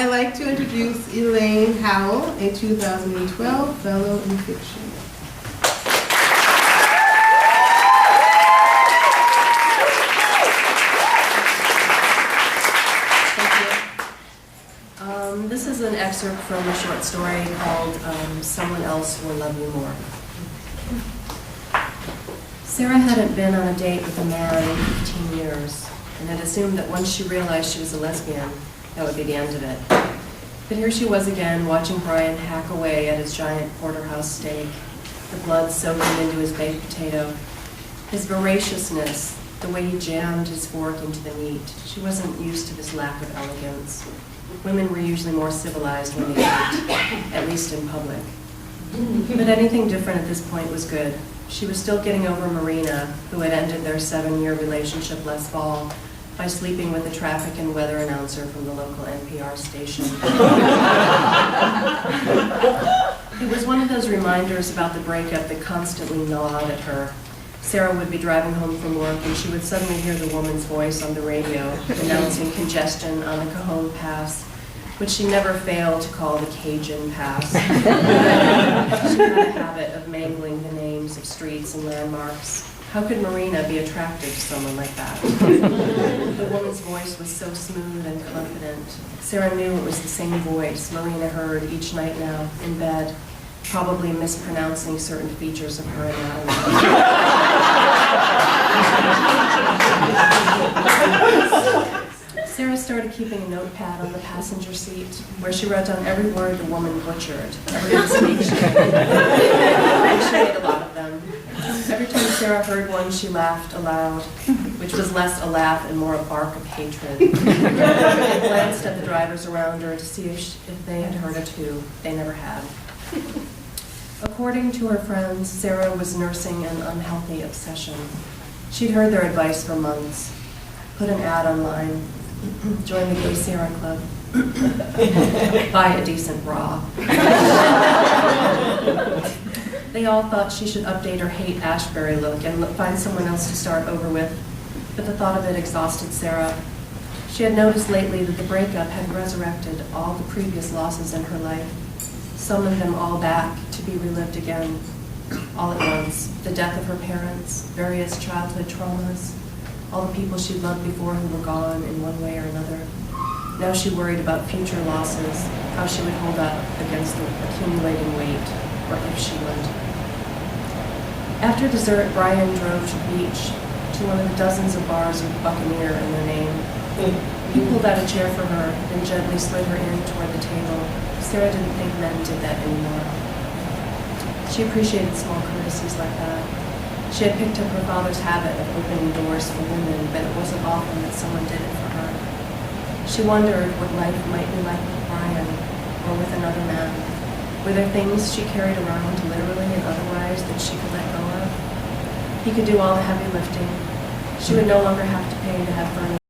I'd like to introduce Elaine Howell, a 2012 Fellow in Fiction. This is an excerpt from a short story called Someone Else Will Love You More. Sarah hadn't been on a date with a man in 15 years and had assumed that once she realized she was a lesbian, that would be the end of it. But here she was again, watching Brian hack away at his giant porterhouse steak, the blood soaking into his baked potato, his voraciousness, the way he jammed his fork into the meat. She wasn't used to this lack of elegance. Women were usually more civilized when they ate, at least in public. But anything different at this point was good. She was still getting over Marina, who had ended their 7-year relationship last fall by sleeping with a traffic and weather announcer from the local NPR station. It was one of those reminders about the breakup that constantly gnawed at her. Sarah would be driving home from work and she would suddenly hear the woman's voice on the radio announcing congestion on the Cajon Pass, which she never failed to call the Cajun Pass. She had a habit of mangling the names of streets and landmarks. How could Marina be attracted to someone like that? The woman's voice was so smooth and confident. Sarah knew it was the same voice Marina heard each night now in bed, probably mispronouncing certain features of her anatomy. Sarah started keeping a notepad on the passenger seat where she wrote down every word the woman butchered, every mistake she made. And she made a lot of them. Every time Sarah heard one, she laughed aloud, which was less a laugh and more a bark of hatred. And glanced at the drivers around her to see if they had heard it too. They never had. According to her friends, Sarah was nursing an unhealthy obsession. She'd heard their advice for months. Put an ad online. Join the Gay Sarah Club. Buy a decent bra. They all thought she should update her Haight-Ashbury look and find someone else to start over with, but the thought of it exhausted Sarah. She had noticed lately that the breakup had resurrected all the previous losses in her life, summoned them all back to be relived again, all at once. The death of her parents, various childhood traumas, all the people she'd loved before who were gone in one way or another. Now she worried about future losses, how she would hold up against the accumulating weight, or if she would. After dessert, Brian drove to the beach, to one of the dozens of bars with Buccaneer in their name. He pulled out a chair for her, and gently slid her in toward the table. Sarah didn't think men did that anymore. She appreciated small courtesies like that. She had picked up her father's habit of opening doors for women, but it wasn't often that someone did it for her. She wondered what life might be like with Brian, or with another man. Were there things she carried around, literally and otherwise, that she could let go of? He could do all the heavy lifting. She would no longer have to pay to have furniture.